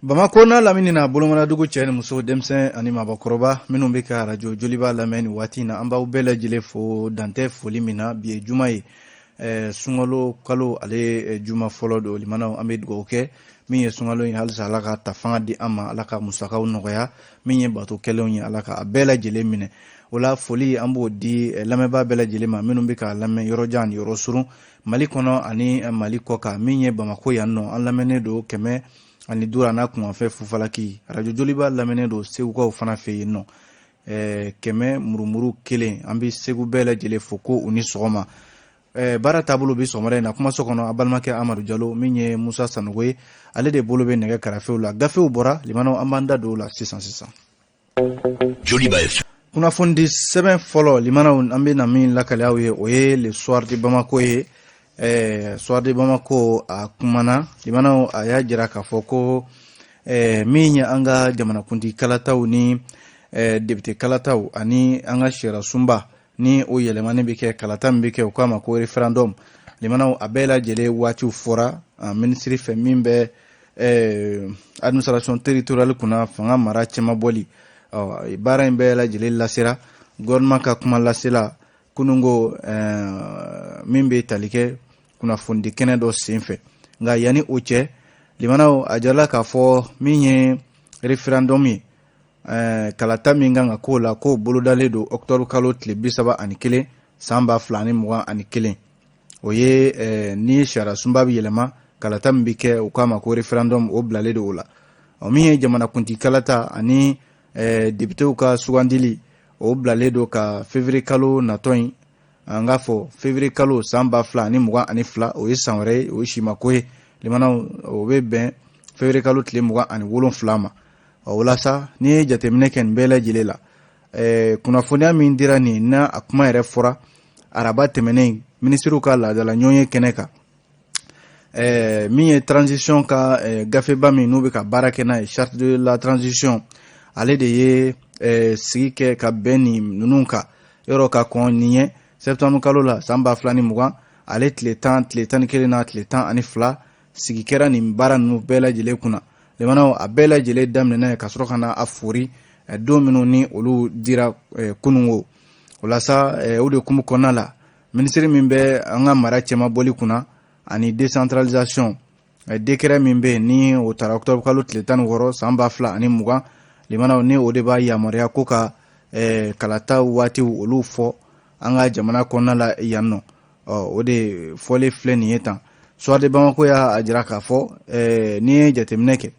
Bamako na lamini na bolomana dugu cɛ ni muso denmisɛn ani mabɔkɔrɔba minnu bɛ ka radio joliba lamɛn ni waati na an b'aw bɛɛ lajɛlen fo dantɛ foli min na bi ye juma ye sunkalo kalo ale juma fɔlɔ don limanaw an bɛ dugawu kɛ min ye sunkalo in halisa ala ka ta fanga di an ma ala ka musakaw nɔgɔya min ye bato kɛlenw ye ala ka a bɛɛ lajɛlen minɛ o la foli an b'o di lamɛnbaa bɛɛ lajɛlen ma minnu bɛ ka lamɛn yɔrɔjan ni yɔrɔ surun Mali kɔnɔ ani Mali kɔ kan min ye Bamako yan nɔ an lamɛnnen don kɛmɛ ani duuru n'a kunkanfɛ Fufalaki radio joliba lamɛnnen don segukaw fana fɛ yen nɔ kɛmɛ murumuru kelen an bɛ segu bɛɛ lajɛlen fo ko u ni sɔgɔma baara taabolo bɛ sɔgɔmada in na kumaso kɔnɔ a balimakɛ Amadu Jalo min ye Musa Sanogo ye ale de bolo bɛ nɛgɛ karafew la gafew bɔra limanaw an b'an da don o la sisan Joliba FM kunnafoni sɛbɛn fɔlɔ limanaw an bɛ na min lakale aw ye o ye le soir de Bamako ye soir de Bamako a kumana limanaw a y'a jira k'a fɔ ko min ye an ka jamanakuntigi kalataw ni député kalataw ani an ka sariya sunba ni o yɛlɛmani bɛ kɛ kalata min bɛ kɛ o k'a ma ko référendum limanaw a bɛɛ lajɛlen waatiw fɔra ministre fɛ min bɛ administration territoriale kunna fanga mara cɛman bɔli baara in bɛɛ lajɛlen lasera gouvernement ka kuma lasela kunungo min bɛ tali kɛ kunnafoni kɛnɛ dɔ senfɛ nka yanni o cɛ limanaw a jarala k'a fɔ min ye référendum ye kalata min kan ka k'o la k'o bolodalen don octobre kalo tile 31 san 2021 o ye ni sariya sunba bɛ yɛlɛma kalata min bɛ kɛ o k'a ma ko référendum o bilalen don o la min ye jamanakuntigi kalata ani députéw ka sugandili o bilalen don ka février kalo natɔ in an k'a fɔ février kalo san 2022 o ye san wɛrɛ ye o ye simako ye limanaw o bɛ bɛn février kalo tile 27 ma o la sa ni ye jateminɛ kɛ nin bɛɛ lajɛlen la kunnafoniya min dira nin na a kuma yɛrɛ fɔra araba tɛmɛnen ministrew ka laadala ɲɔgɔnye kɛnɛ kan min ye transition ka gafeba min n'u bɛ ka baara kɛ n'a ye charte de la transition ale de ye sigi kɛ ka bɛn nin ninnu kan yɔrɔ ka kɔn nin ye septembre kalo la san 2020 ale tile 11 na tile 12 sigi kɛra nin baara ninnu bɛɛ lajɛlen kunna limanaw a bɛɛ lajɛlen daminɛna ka sɔrɔ ka na a fori don minnu ni olu dira kunungo o la sa o de kumu kɔnɔna la ministre min bɛ an ka mara cɛman bɔli kunna ani décentralisation décret min bɛ ni o taara octobre kalo tile 16 san 2020 limanaw ni o de b'a yamaruya ko ka kalata waatiw olu fɔ an ka jamana kɔnɔna la yan nɔ o de fɔlen filɛ nin ye tan soir de Bamako y'a jira k'a fɔ ni ye jateminɛ kɛ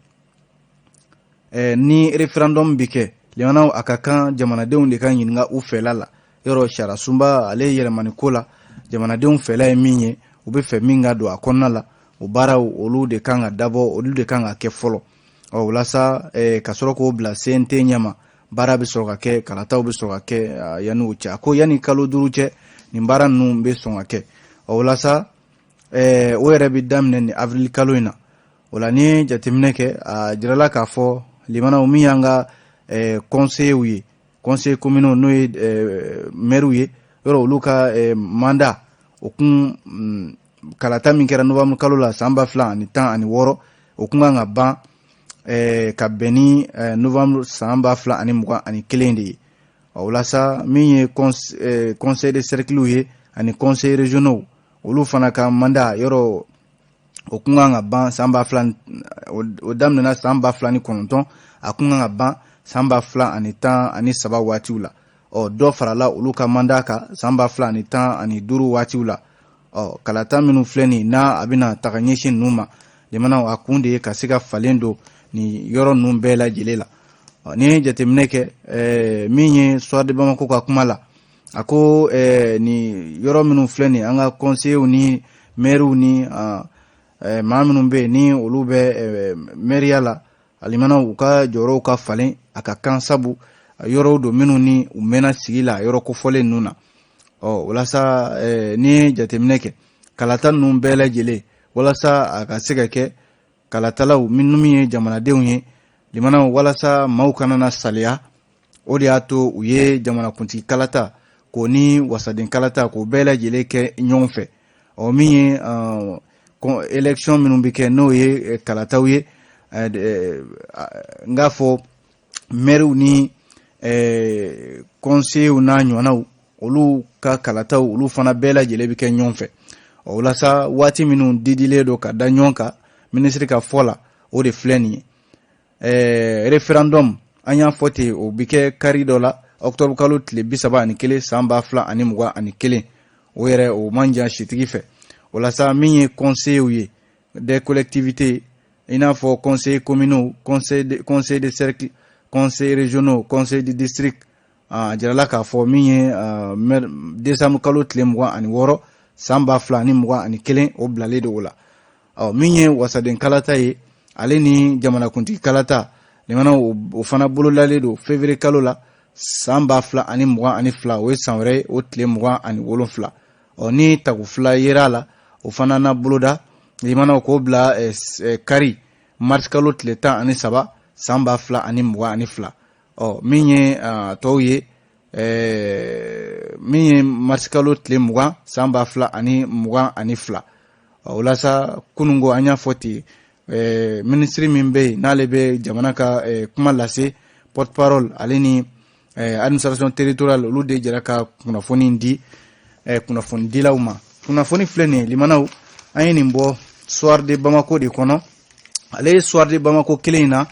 ni référendum bɛ kɛ limanaw a ka kan jamanadenw de ka ɲininka u fɛla la yɔrɔ sariya sunba ale yɛlɛmani ko la jamanadenw fɛla ye min ye u bɛ fɛ min ka don a kɔnɔna la o baaraw olu de kan ka dabɔ olu de kan ka kɛ fɔlɔ walasa ka sɔrɔ k'o bila CNT ɲɛma baara bɛ sɔrɔ ka kɛ kalataw bɛ sɔrɔ ka kɛ yanni o cɛ a ko yanni kalo 5 cɛ nin baara ninnu bɛ sɔn ka kɛ walasa o yɛrɛ bɛ daminɛ ni avril kalo in na o la ni jateminɛ kɛ a jirala k'a fɔ limanaw min y'an ka conseillers ye conseil communaux n'o ye maires ye yɔrɔ olu ka mandat o kun kalata min kɛra novembre kalo la san 2016 o kun kan ka ban ka bɛn ni novembre san 2021 de ye o la sa min ye conseil de cercle ye ani conseil régionaux olu fana ka mandat yɔrɔ o kun kan ka ban san 2000 o daminɛna san 2009 a kun kan ka ban san 2013 waatiw la dɔ farala olu ka mandat kan san 2015 waatiw la kalata minnu filɛ nin n'a a bɛna taga ɲɛsin ninnu ma limanaw a kun de ye ka se ka falen don ni yɔrɔ ninnu bɛɛ lajɛlen la ni ye jateminɛ kɛ min ye soir de Bamako ka kuma la a ko ni yɔrɔ minnu filɛ nin an ka conseillers ni maires ni maa minnu bɛ yen ni olu bɛ mairia la limanaw u ka jɔyɔrɔw ka falen a ka kan sabu yɔrɔw don minnu ni u mɛnna sigi la yɔrɔ kofɔlen ninnu na walasa ni ye jateminɛ kɛ kalata ninnu bɛɛ lajɛlen walasa a ka se ka kɛ kalatalaw minnu ye jamanadenw ye limanaw walasa maaw kana na saliya o de y'a to u ye jamanakuntigi kalata k'o ni wasaden kalata k'o bɛɛ lajɛlen kɛ ɲɔgɔn fɛ min ye élection minnu bɛ kɛ n'o ye kalataw ye nga fɔ maire ni conseiller n'a ɲɔgɔnnaw olu ka kalataw olu fana bɛɛ lajɛlen bɛ kɛ ɲɔgɔn fɛ o la sa waati minnu didilen don ka da ɲɔgɔn kan ministre ka fɔ la o de filɛ nin ye référendum an y'a fɔ ten o bɛ kɛ kari dɔ la octobre kalo tile 31 san 2021 o yɛrɛ o man jan sitigi fɛ o la sa min ye conseillers ye des collectivités i n'a fɔ conseils communaux conseil de cercle conseils régionaux conseil de district a jirala k'a fɔ min ye décembre kalo tile 26 san 2021 o bilalen de o la min ye wasaden kalata ye ale ni jamanakuntigi kalata limana o fana bololalen do février kalo la san 2022 o ye san wɛrɛ o tile 27 ni tagu fila yera la o fana na boloda limana ko bila kari mars kalo tile 13 san 2022 min ye tɔw ye min ye mars kalo tile 20 san 2022 o la sa kunungo an y'a fɔ ten ministre min bɛ yen n'ale bɛ jamana ka kuma lase porte parole ale ni administration territoriale olu de jɛra ka kunnafoni di kunnafoni dilaw ma kunnafoni filɛ nin ye limanaw an ye nin bɔ soir de Bamako de kɔnɔ ale ye soir de Bamako kelen in na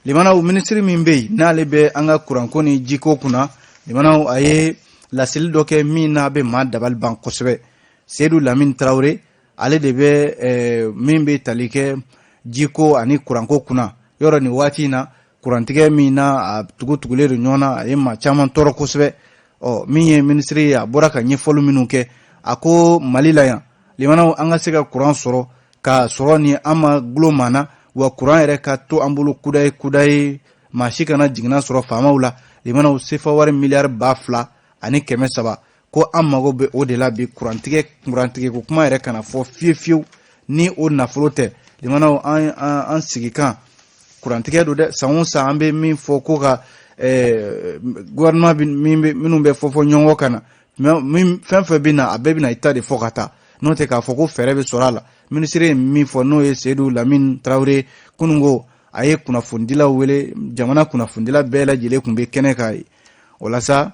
limanaw ministre min bɛ yen n'ale bɛ an ka kuranko ni jiko kunna limanaw a ye laseli dɔ kɛ min n'a bɛ maa dabali ban kosɛbɛ Seydou Lamine Traoré ale de bɛ min bɛ tali kɛ jiko ani kuranko kunna yɔrɔ nin waati in na kurantigɛ min na a tugutugulen don ɲɔgɔn na a ye maa caman tɔɔrɔ kosɛbɛ min ye ministre ye a bɔra ka ɲɛfɔli minnu kɛ a ko Mali la yan limanaw an ka se ka kuran sɔrɔ ka sɔrɔ ni an ma gulo maa na wa kuran yɛrɛ ka to an bolo kudaye maa si kana jigina sɔrɔ faamaw la limanaw sefa wari miliyari 2,300 ko an mago bɛ o de la bi kurantigɛ ko kuma yɛrɛ kana fɔ fiyewu ni o nafolo tɛ limanaw an sigi kan kurantigɛ do dɛ san o san an bɛ min fɔ ko ka gouvernement minnu bɛ fɔ ɲɔgɔn kan na fɛn fɛn bɛ na a bɛɛ bɛ na i ta de fɔ ka taa n'o tɛ k'a fɔ ko fɛɛrɛ bɛ sɔrɔ a la ministre ye min fɔ n'o ye Seydou Lamine Traoré kunungo a ye kunnafonidilaw wele jamana kunnafonidila bɛɛ lajɛlen tun bɛ kɛnɛ kan ye o la sa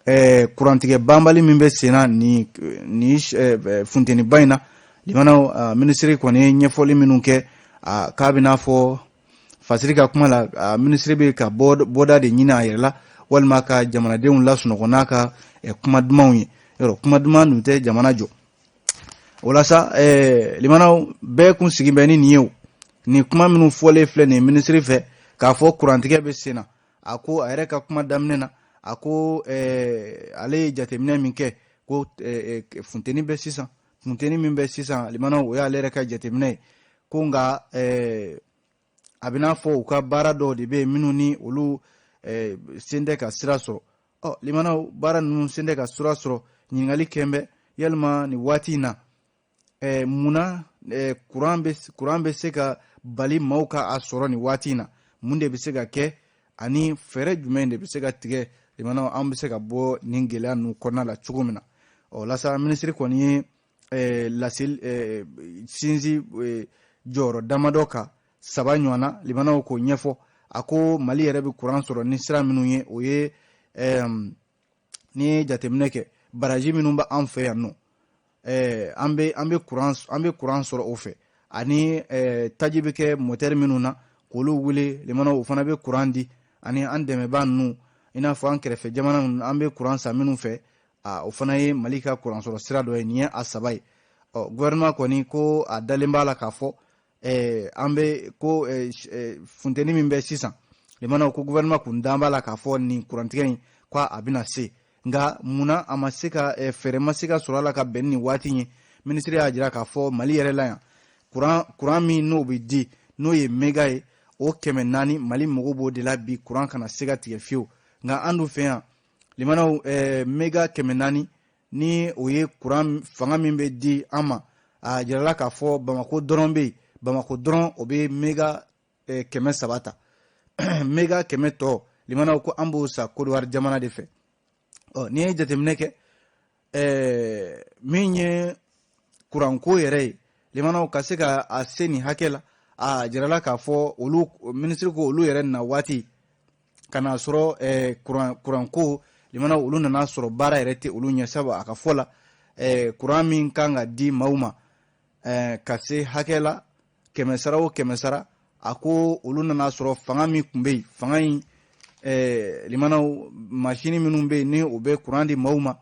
kurantigɛ banbali min bɛ sen na ni funteniba in na limanaw ministre kɔni ye ɲɛfɔli minnu kɛ k'a bɛ n'a fɔ fasiri ka kuma la ministre bɛ ka bɔda de ɲini a yɛrɛ la walima ka jamanadenw lasunɔgɔ n'a ka kuma dumanw ye yɔrɔ kuma duman dun tɛ jamana jɔ o la sa limanaw bɛɛ kun sigi bɛ ni nin ye o ni kuma minnu fɔlen filɛ nin ministre fɛ k'a fɔ kurantigɛ bɛ sen na a ko a yɛrɛ ka kuma daminɛ na a ko ale ye jateminɛ min kɛ ko funteni min bɛ sisan limanaw o y'ale yɛrɛ ka jateminɛ ye ko nka a bɛ n'a fɔ u ka baara dɔw de bɛ yen minnu ni olu sen tɛ ka sira sɔrɔ limanaw baara ninnu sen tɛ ka sira sɔrɔ ɲininkali kɛn bɛ yalima nin waati in na munna kuran bɛ se ka bali maaw ka a sɔrɔ nin waati in na mun de bɛ se ka kɛ ani fɛɛrɛ jumɛn de bɛ se ka tigɛ limanaw an bɛ se ka bɔ nin gɛlɛya ninnu kɔnɔna la cogo min na lasa ministre kɔni ye sinsin jɔyɔrɔ damadɔ kan 3 ɲɔgɔnna limanaw k'o ɲɛfɔ a ko Mali yɛrɛ bɛ kuran sɔrɔ ni sira minnu ye o ye ni jateminɛ kɛ baraji minnu bɛ an fɛ yan nɔ an bɛ kuran sɔrɔ o fɛ ani taji bɛ kɛ moteur minnu na k'olu wele limanaw o fana bɛ kuran di ani an dɛmɛbaa ninnu i n'a fɔ an kɛrɛfɛ jamana ninnu an bɛ kuran san minnu fɛ o fana ye Mali ka kuran sɔrɔ sira dɔ ye nin ye a 3 ye gouvernement kɔni ko a dalen b'a la k'a fɔ an bɛ ko funteni min bɛ sisan limanaw ko gouvernement kun dan b'a la k'a fɔ nin kurantigɛ in ko a bɛna se nka munna a ma se ka fɛɛrɛ ma se ka sɔrɔ a la ka bɛn ni waati ye ministre y'a jira k'a fɔ Mali yɛrɛ la yan kuran min n'o bɛ di n'o ye méga ye o 400 Mali mago b'o de la bi kuran kana se ka tigɛ fiyewu nka an dun fɛ yan limanaw méga 400 ni o ye kuran fanga min bɛ di an ma a jirala k'a fɔ Bamako dɔrɔn bɛ yen Bamako dɔrɔn o bɛ méga 300 ta méga 100 tɔ limanaw ko an b'o sa Côte d'Ivoire jamana de fɛ n'i ye jateminɛ kɛ min ye kuranko yɛrɛ ye limanaw ka se ka a se nin hakɛ la a jirala k'a fɔ olu ministre ko olu yɛrɛ na waati kana sɔrɔ kuran ko limana olu nana sɔrɔ baara yɛrɛ tɛ olu ɲɛ sabu a ka fɔ la kuran min kan ka di maaw ma ka se hakɛ la 100 sara o 100 sara a ko olu nana sɔrɔ fanga min tun bɛ yen fanga in limanaw machine minnu bɛ yen ni o bɛ kuran di maaw ma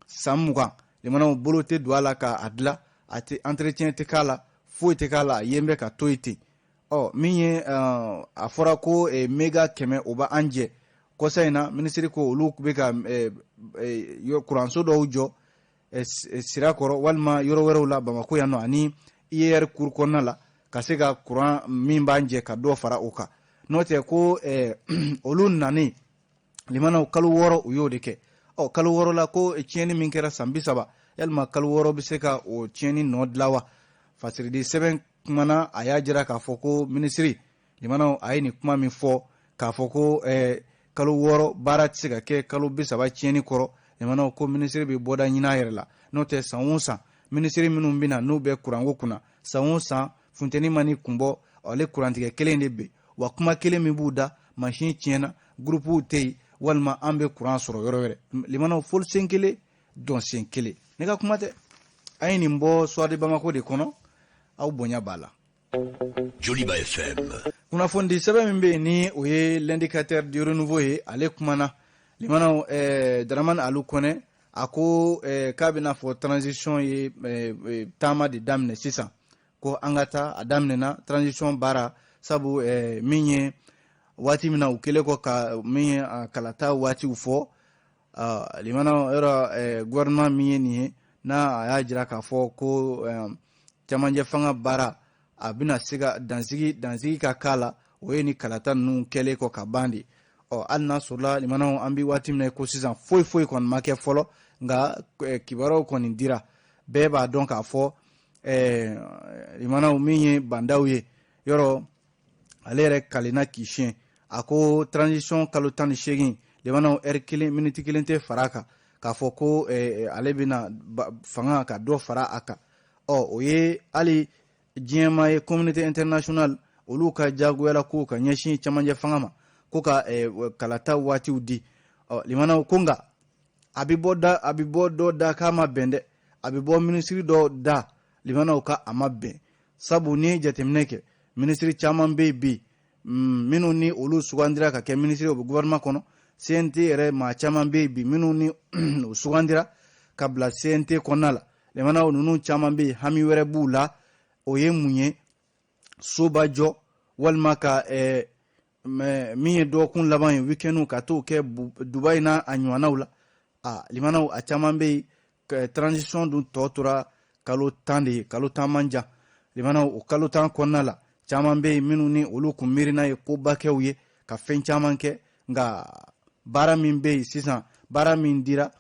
san 20 limanaw bolo tɛ don a la k'a dilan a tɛ entretien tɛ k'a la foyi tɛ k'a la a yen bɛ ka to yen ten min ye a fɔra ko mega 100 o b'an jɛ kɔsa in na ministre ko olu bɛ ka kuranso dɔw jɔ sira kɔrɔ walima yɔrɔ wɛrɛw la Bamako yan nɔ ani IER cour kɔnɔna la ka se ka kuran min b'an jɛ ka dɔ fara o kan n'o tɛ ko olu nani limanaw kalo 6 u y'o de kɛ kalo 6 la ko tiɲɛni min kɛra san 30 yalima kalo 6 bɛ se ka o tiɲɛni nɔ dilan wa fasiridi sɛbɛn kumana a y'a jira k'a fɔ ko ministre limanaw a ye nin kuma min fɔ k'a fɔ ko kalo 6 baara tɛ se ka kɛ kalo 30 tiɲɛni kɔrɔ limanaw ko ministre bɛ bɔda ɲini a yɛrɛ la n'o tɛ san o san ministre minnu bɛna n'u bɛ kuranko kunna san o san funteni mani kun bɔ ale kurantigɛ kelen de bɛ wa kuma kelen min b'u da machine tiɲɛna groupew tɛ yen walima an bɛ kuran sɔrɔ yɔrɔ wɛrɛ limanaw fɔli sen kelen dɔn sen kelen ne ka kuma tɛ a ye nin bɔ Soir de Bamako de kɔnɔ aw bonya b'a la. Joliba FM. kunnafoni sɛbɛn min bɛ yen ni o ye l'indicateur du renouveau ye ale kumana limanaw Dramane Alu Kone a ko k'a bɛna fɔ transition ye taama de daminɛ sisan ko an ka taa a daminɛna transition baara sabu min ye waati min na u kɛlen kɔ ka min ye kalata waatiw fɔ limanaw yɔrɔ gouvernement min ye nin ye n'a a y'a jira k'a fɔ ko cɛmancɛ fanga baara a bɛna se ka dansigi ka k'a la o ye ni kalata ninnu kɛlen kɔ ka ban de hali n'a sɔrɔla limanaw an bɛ waati min na ko sisan foyi kɔni ma kɛ fɔlɔ nka kibaruyaw kɔni dira bɛɛ b'a dɔn k'a fɔ limanaw min ye bandaw ye yɔrɔ ale yɛrɛ kalenna k'i siɲɛ a ko transition kalo 18 limanaw heure 1 minute 1 tɛ fara a kan k'a fɔ ko ale bɛna fanga ka dɔ fara a kan o ye hali diɲɛma ye communauté internationale olu ka jagoyala ko ka ɲɛsin cɛmancɛ fanga ma ko ka kalata waatiw di limanaw ko nka a bɛ bɔ dɔ da k'a ma bɛn dɛ a bɛ bɔ ministre dɔ da limanaw ka a ma bɛn sabu ni jateminɛ kɛ ministre caman bɛ yen bi minnu ni olu sugandira ka kɛ ministre o bɛ gouvernement kɔnɔ CNT yɛrɛ maa caman bɛ yen bi minnu ni u sugandira ka bila CNT kɔnɔna la limanaw ninnu caman bɛ yen hami wɛrɛ b'u la o ye mun ye sobajɔ walima ka min ye dɔgɔkun laban ye weekend ka t'o kɛ Dubai n'a a ɲɔgɔnnaw la limanaw a caman bɛ yen transition dun tɔ tora kalo 10 de ye kalo 10 man jan limanaw o kalo 10 kɔnɔna la caman bɛ yen minnu ni olu kun miirina ye ko bakɛw ye ka fɛn caman kɛ nka baara min bɛ yen sisan baara min dira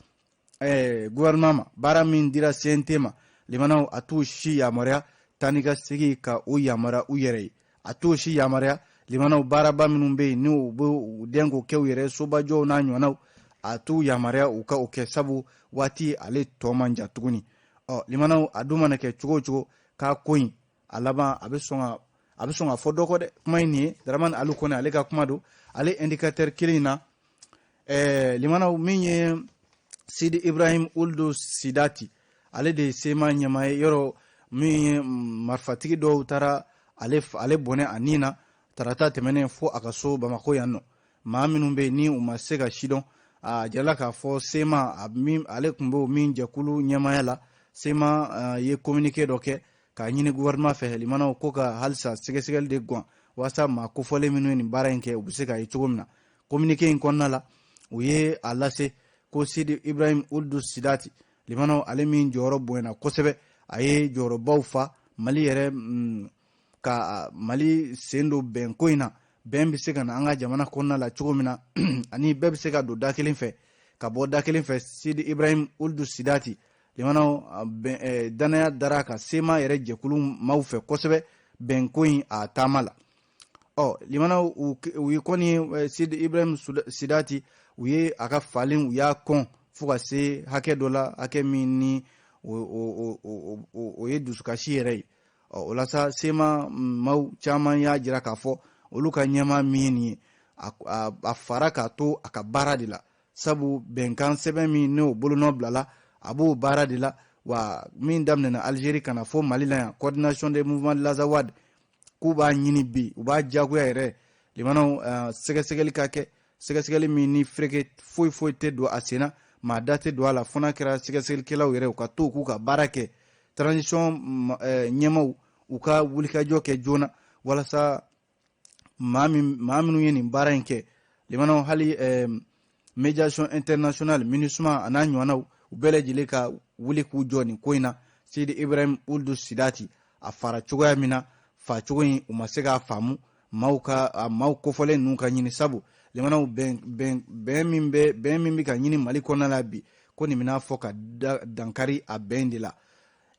gouvernement ma baara min dira CNT ma limanaw a t'u si yamaruya taa ni ka segin ka o yamaruya u yɛrɛ ye a t'o si yamaruya limanaw baaraba minnu bɛ yen ni u bɛ u den k'o kɛ u yɛrɛ sobajɔw n'a ɲɔgɔnnaw a t'u yamaruya u ka o kɛ sabu waati ale tɔ man jan tuguni limanaw a dun mana kɛ cogo o cogo k'a ko in a laban a bɛ sɔn ka fɔ dɔ kɔ dɛ kuma in nin ye Dramane Alu Kone ale ka kuma don ale indicateur kelen in na limanaw min ye Sidi Ibrahim Ould Sidati ale de ye sema ɲɛmaa ye yɔrɔ min ye marifatigi dɔw taara ale bɔnɛ a nin na tarata tɛmɛnen fo a ka so Bamako yan nɔ maa minnu bɛ yen ni u ma se ka sidɔn a jala k'a fɔ sema ale tun b'o min jɛkulu ɲɛmaaya la sema ye communiqué dɔ kɛ k'a ɲini gouvernement fɛ limanaw ko ka halisa sɛgɛsɛgɛli de guwan walasa maa kofɔlen minnu ye nin baara in kɛ u bɛ se k'a ye cogo min na communiqué in kɔnɔna la u ye a lase ko Sidi Ibrahim Ould Sidati limanaw ale min jɔyɔrɔ bonyana kosɛbɛ a ye jɔyɔrɔbaw fa Mali yɛrɛ ka Mali sen don bɛn ko in na bɛn bɛ se ka na an ka jamana kɔnɔna la cogo min na ani bɛɛ bɛ se ka don da kelen fɛ ka bɔ da kelen fɛ Sidi Ibrahim Ould Sidati limanaw danaya dara ka sema yɛrɛ jɛkulu maaw fɛ kosɛbɛ bɛn ko in a taama la limanaw u ye kɔni Sidi Ibrahim Sidati u ye a ka falen u y'a kɔn fo ka se hakɛ dɔ la hakɛ min ni o ye dusukasi yɛrɛ ye o la sa sema maaw caman y'a jira k'a fɔ olu ka ɲɛma min ye a fara k'a to a ka baara de la sabu bɛnkan sɛbɛn min n'o bolonɔ bilala a b'o baara de la wa min daminɛna Algérie kana fɔ Mali la yan coordination des mouvements de l'Azawad k'u b'a ɲini bi u b'a diyagoya yɛrɛ limanaw sɛgɛsɛgɛli ka kɛ sɛgɛsɛgɛli min ni fereke foyi tɛ don a senna maa da tɛ don a la fo n'a kɛra sɛgɛsɛgɛlikɛlaw yɛrɛ u ka to k'u ka baara kɛ transition ɲɛmaw u ka wulikajɔ kɛ joona walasa maa minnu ye nin baara in kɛ limanaw hali médiation internationale MINUSMA a n'a ɲɔgɔnnaw u bɛɛ lajɛlen ka wuli k'u jɔ nin ko in na Sidi Ibrahim Ould Sidati a fara cogoya min na fa cogo in u ma se k'a faamu maaw kofɔlen ninnu ka ɲini sabu limanaw bɛn min bɛ ka ɲini Mali kɔnɔna la bi ko nin bɛna fɔ ka dankari a bɛn de la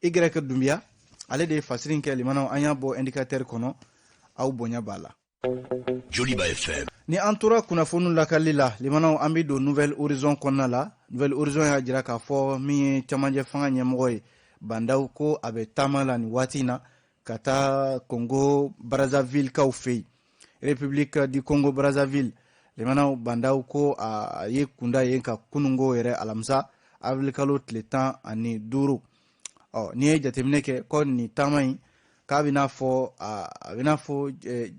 Igrek Dumbiya ale de ye fasiri kɛ limanaw an y'a bɔ indicateur kɔnɔ aw bonya b'a la Joliba FM. Ni an tora kunnafoni lakali la limanaw an bɛ don Nouvelle Horizon kɔnɔna la Nouvelle Horizon y'a jira k'a fɔ min ye cɛmancɛ fanga ɲɛmɔgɔ ye Bandaw ko a bɛ taama la nin waati in na ka taa Congo Brazzaville kaw fɛ yen République du Congo Brazzaville limanaw Bandaw ko a ye kunda yen ka kunungo yɛrɛ alamisa avril kalo tile 15 n'i ye jateminɛ kɛ ko nin taama in k'a bɛna fɔ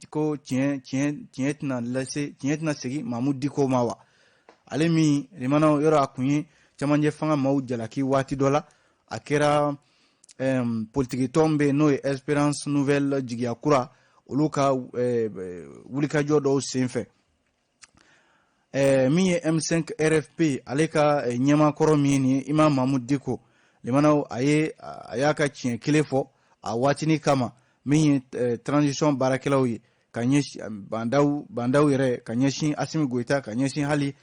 ko tiɲɛ tɛna segin Mamu Diko ma wa ale min limanaw yɔrɔ a kun ye cɛmancɛ fanga maaw jalaki waati dɔ la a kɛra politiki tɔn bɛ n'o ye Espérance Nouvelle jigiya kura olu ka wulikajɔ dɔw senfɛ min ye M5 RFP ale ka ɲɛmakɔrɔ min ye Imam Mamu Diko limanaw a y'a ka tiɲɛ kelen fɔ a waatini kama min ye transition baarakɛlaw ye ka ɲɛsin bandaw yɛrɛ ka ɲɛsin Asimi Goita ka ɲɛsin hali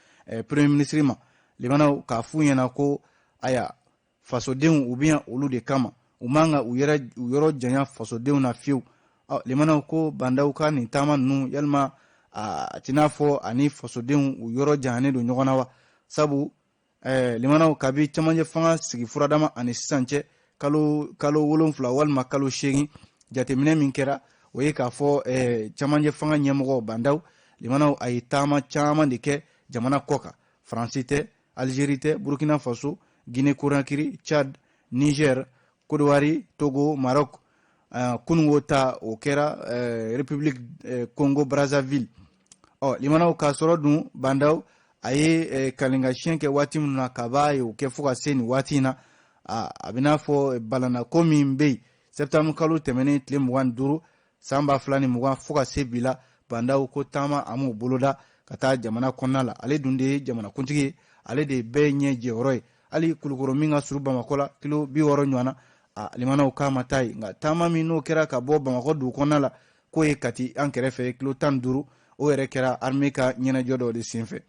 premier ministre ma limanaw k'a f'u ɲɛna ko aya fasodenw ou bien olu de kama u man ka u yɔrɔ janya fasodenw na fiyewu limanaw ko bandaw ka nin taama ninnu yalima a tɛna fɔ ani fasodenw u yɔrɔ janyanen don ɲɔgɔn na wa sabu limanaw kabi cɛmancɛ fanga sigi furadama ani sisan cɛ kalo 7 walima kalo 8 jateminɛ min kɛra o ye k'a fɔ cɛmancɛ fanga ɲɛmɔgɔ Bandaw limanaw a ye taama caman de kɛ jamana kɔ kan Faransi tɛ Algérie tɛ Burkina Faso Guinée Conakry Tchad Niger Côte d'Ivoire Togo Maroc kunungo ta o kɛra République Congo Brazzaville limanaw k'a sɔrɔ dun Bandaw a ye kalinga siɲɛ kɛ waati min na k'a ye o kɛ fo ka se nin waati in na a bɛna fɔ balanako min bɛ yen septembre kalo tɛmɛnen tile 25 san 2020 fo ka se bi la Bandaw ko taama a m'o boloda ka taa jamana kɔnɔna la ale dun de ye jamanakuntigi ye ale de bɛɛ ɲɛ jɛyɔrɔ ye hali Kulukoro min ka surun Bamakɔ la kilo 60 ɲɔgɔnna limanaw k'a ma taa ye nka taama min n'o kɛra ka bɔ Bamakɔ dugu kɔnɔna la k'o ye Kati an kɛrɛfɛ kilo 15 o yɛrɛ kɛra armée ka ɲɛnajɔ dɔ de senfɛ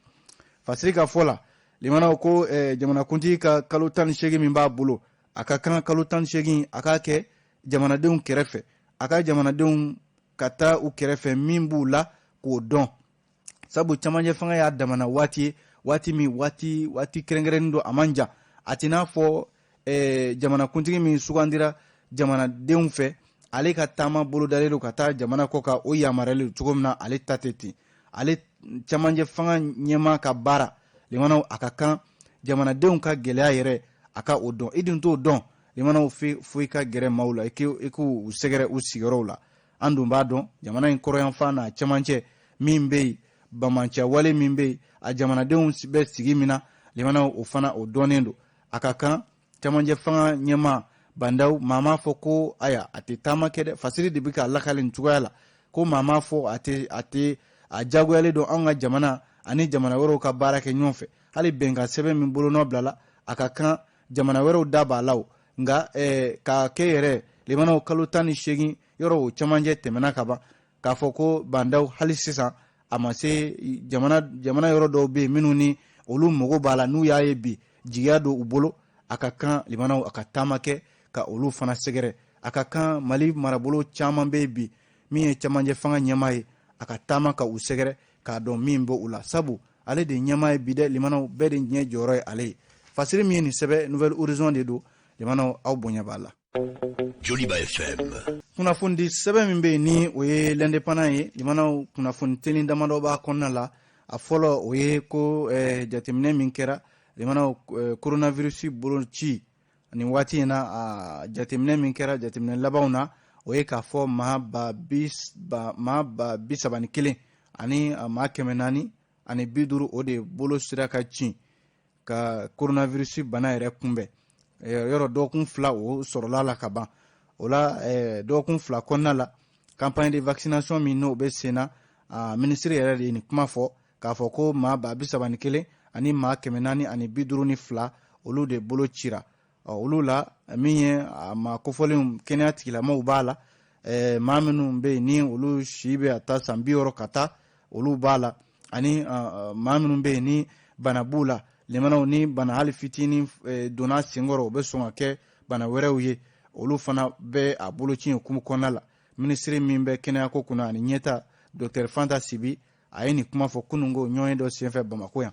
fasiri ka fɔ la limanaw ko jamanakuntigi ka kalo 18 min b'a bolo a ka kan kalo 18 a k'a kɛ jamanadenw kɛrɛfɛ a ka jamanadenw ka taa u kɛrɛfɛ min b'u la k'o dɔn sabu cɛmancɛ fanga y'a damana waati ye waati kɛrɛnkɛrɛnnen don a man jan a tɛna fɔ jamanakuntigi min sugandira jamanadenw fɛ ale ka taama bolodalen don ka taa jamana kɔ kan o yamaruyalen don cogo min na ale ta tɛ ten ale cɛmancɛ fanga ɲɛma ka baara limanaw a ka kan jamanadenw ka gɛlɛya yɛrɛ a ka o dɔn i dun t'o dɔn limanaw fo i ka gɛrɛ maaw la i k'u sɛgɛrɛ u sigiyɔrɔw la an dun b'a dɔn jamana in kɔrɔyanfan n'a cɛmancɛ min bɛ yen bamancɛ wale min bɛ yen a jamanadenw bɛ sigi min na limanaw o fana o dɔnnen don a ka kan cɛmancɛ fanga ɲɛma Bandaw maa m'a fɔ ko aya a tɛ taama kɛ dɛ fasiri de bɛ ka lakale nin cogoya la ko maa m'a fɔ a jagoyalen don anw ka jamana ani jamana wɛrɛw ka baara kɛ ɲɔgɔn fɛ hali bɛnkan sɛbɛn min bolonɔ bilala a ka kan jamana wɛrɛw da b'a la nka k'a kɛ yɛrɛ limanaw kalo 18 yɔrɔ o cɛmancɛ tɛmɛna ka ban k'a fɔ ko Bandaw hali sisan a ma se jamana yɔrɔ dɔw bɛ yen minnu ni olu mago b'a la n'u y'a ye bi jigiya don u bolo a ka kan limanaw a ka taama kɛ ka olu fana sɛgɛrɛ a ka kan Mali marabolo caman bɛ bi min ye cɛmancɛ fanga ɲɛma ye a ka taama ka u sɛgɛrɛ k'a dɔn min bɔ u la sabu ale de ɲɛma ye bi dɛ limanaw bɛɛ de ɲɛ jɔyɔrɔ ye ale ye fasiri min ye nin sɛbɛ Nouvelle Horizon de don limanaw aw bonya b'a la Joliba FM. kunnafoni sɛbɛn min bɛ yen ni o ye l'indépendant ye limanaw kunnafoni teli damadɔ b'a kɔnɔna la a fɔlɔ o ye ko jateminɛ min kɛra limanaw coronavirus boloci nin waati in na a jateminɛ min kɛra jateminɛ labanw na o ye k'a fɔ maa ba 31 ani maa 450 ani 50 o de bolo sira ka ci ka coronavirus bana yɛrɛ kunbɛn yɔrɔ dɔgɔkun 2 o sɔrɔla la ka ban o la dɔgɔkun 2 kɔnɔna la campagne de vaccination min n'o bɛ sen na ministre yɛrɛ de ye nin kuma fɔ k'a fɔ ko maa ba 31 ani maa 450 ani 52 olu de bolo cira olu la min ye maa kofɔlenw kɛnɛya tigilamɔgɔw b'a la maa minnu bɛ yen ni olu si bɛ a ta san 60 ka taa olu b'a la ani maa minnu bɛ yen ni bana b'u la limanaw ni bana hali fitinin donna senkɔrɔ o bɛ sɔn ka kɛ bana wɛrɛw ye olu fana bɛ a boloci hukumu kɔnɔna la minisiri min bɛ kɛnɛyako kunna ani ɲɛta Dr Fanta Sibi a ye nin kuma fɔ kunungo ɲɔgɔn dɔ senfɛ Bamako yan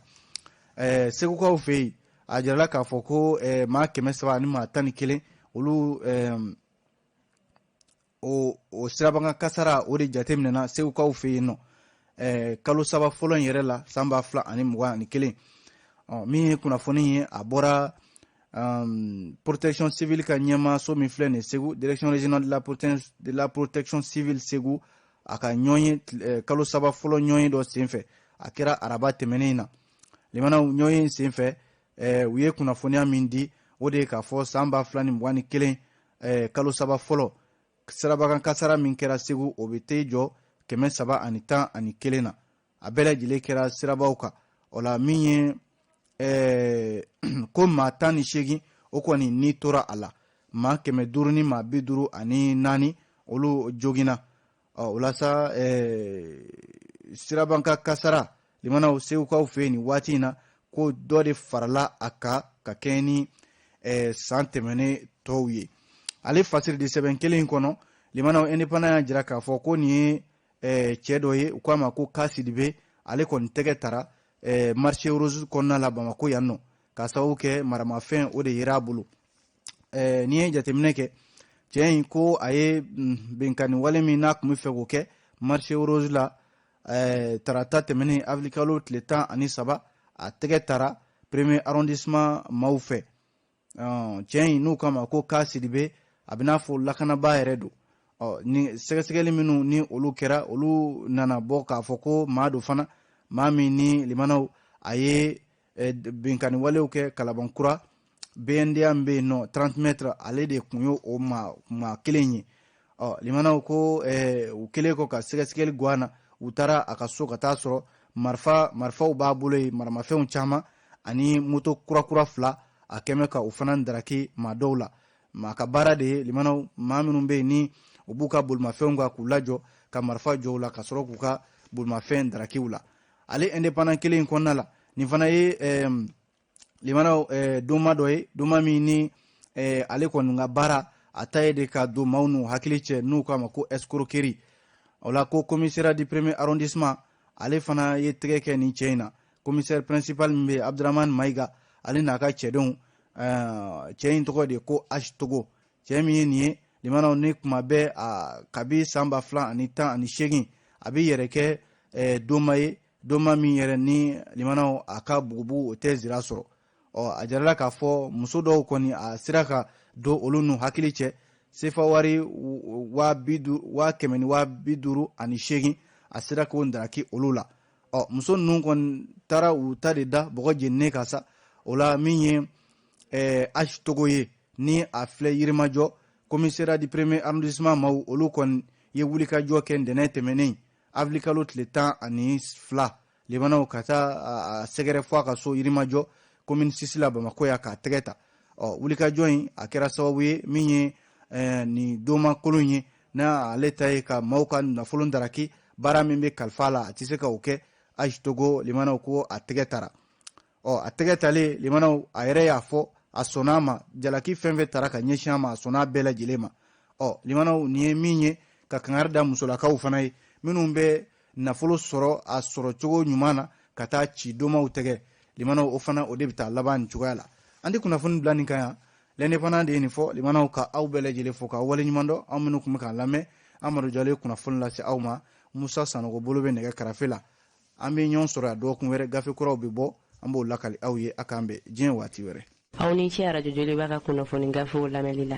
segukaw fɛ yen a jirala k'a fɔ ko maa 300 ani maa 11 olu o sirabakan kasara o de jateminɛna segukaw fɛ yen nɔ kalo 3 fɔlɔ in yɛrɛ la san 2021 min ye kunnafoni ye a bɔra protection civile ka ɲɛmaaso min filɛ nin Segu direction régionale de la protection civile Segu a ka ɲɔgɔn kalo 3 fɔlɔ ɲɔgɔn dɔ senfɛ a kɛra araba tɛmɛnen na limanaw ɲɔgɔn senfɛ u ye kunnafoniya min di o de ye k'a fɔ san 2021 kalo 3 fɔlɔ sirabakan kasara min kɛra Segu o bɛ t'e jɔ 311 na a bɛɛ lajɛlen kɛra sirabaw kan o la min ye ko maa 18 o kɔni ni tora a la maa 500 ni maa 54 olu jogina o la sa sirabanka kasara limanaw segukaw fɛ nin waati in na ko dɔ de farala a kan ka kɛ ni san tɛmɛnen tɔw ye ale fasiri de sɛbɛn kelen kɔnɔ limanaw indépendant y'a jira k'a fɔ ko nin ye cɛ dɔ ye u k'a ma ko Kasidibe ale kɔni tɛgɛ tara marché rose kɔnɔna la Bamako yan nɔ k'a sababu kɛ maramafɛn o de yera a bolo n'i ye jateminɛ kɛ cɛ in ko a ye bɛnkanni wale min n'a tun bɛ fɛ k'o kɛ marché rose la tarata tɛmɛnen avril kalo tile 13 a tɛgɛ tara premier arrondissement maaw fɛ cɛ in n'u kama ko Kasidibe a bɛ n'a fɔ lakanabaa yɛrɛ don ni sɛgɛsɛgɛli minnu ni olu kɛra olu nana bɔ k'a fɔ ko maa do fana maa min ni limanaw a ye bɛnkanni walew kɛ Kalabankura BNDA min bɛ yen nɔ 30 mètres ale de kun ye o maa kelen ye limanaw ko u kelen kɔ ka sɛgɛsɛgɛli guwana u taara a ka so ka taa sɔrɔ marifaw b'a bolo yen maramafɛnw caman ani moto kurakura 2 a kɛmɛ ka u fana daraki maa dɔw la maa ka baara de ye limanaw maa minnu bɛ yen ni u b'u ka bolimafɛnw kan k'u lajɔ ka marifa jɔ u la ka sɔrɔ k'u ka bolimafɛn darakiw la ale indépendant kelen in kɔnɔna la nin fana ye limanaw doma dɔ ye doma min ni ale kɔni ka baara a ta ye de ka don maaw n'u hakili cɛ n'u k'a ma ko escroquerie o la ko commissariat du premier arrondissement ale fana ye tɛgɛ kɛ nin cɛ in na commissaire principal min bɛ Abdramane Maïga ale n'a ka cɛdenw cɛ in tɔgɔ de ko H Togo cɛ min ye nin ye limanaw ni kuma bɛɛ kabi san 2018 a bɛ yɛrɛ kɛ doma ye doma min yɛrɛ ni limanaw a ka bugubu o tɛ zira sɔrɔ a jarala k'a fɔ muso dɔw kɔni a sera ka don olu n'u hakili cɛ sefa wari 150,000 a sera k'o daraki olu la muso ninnu kɔni taara u ta de da bɔgɔ jeninen ka sa o la min ye H Togo ye ni a filɛ Yirimajɔ commissariat du premier arrondissement maaw olu kɔni ye wulikajɔ kɛ ntɛnɛn tɛmɛnen avril kalo tile 12 limanaw ka taa a sɛgɛrɛ fɔ a ka so Yirimajɔ commune 6 la Bamako ya k'a tɛgɛ ta wulikajɔ in a kɛra sababu ye min ye nin doma kolon ye n'a ale ta ye ka maaw ka nafolo daraki baara min bɛ kalifa la a tɛ se ka o kɛ H Togo limanaw ko a tɛgɛ tara a tɛgɛ talen limanaw a yɛrɛ y'a fɔ a sɔnna a ma jalaki fɛn fɛn tara ka ɲɛsin a ma a sɔnna a bɛɛ lajɛlen ma limanaw nin ye min ye ka kangari da musolakaw fana ye minnu bɛ nafolo sɔrɔ a sɔrɔ cogo ɲuman na ka taa ci domaw tɛgɛ limanaw o fana o de bɛ taa laban nin cogoya la an tɛ kunnafoni bila nin kan yan l'indépendant de nin fɔ limanaw ka aw bɛɛ lajɛlen fo ka wale ɲuman dɔ aw minnu kun bɛ k'an lamɛn Amadu Jalo kunnafoni lase aw ma Musa Sanogo bolo bɛ nɛgɛ karafe la an bɛ ɲɔgɔn sɔrɔ yan dɔgɔkun wɛrɛ gafe kuraw bɛ bɔ an b'o lakali aw ye a k'an bɛn diɲɛ waati wɛrɛ aw ni ce Radio Joliba ka kunnafoni gafew lamɛnli la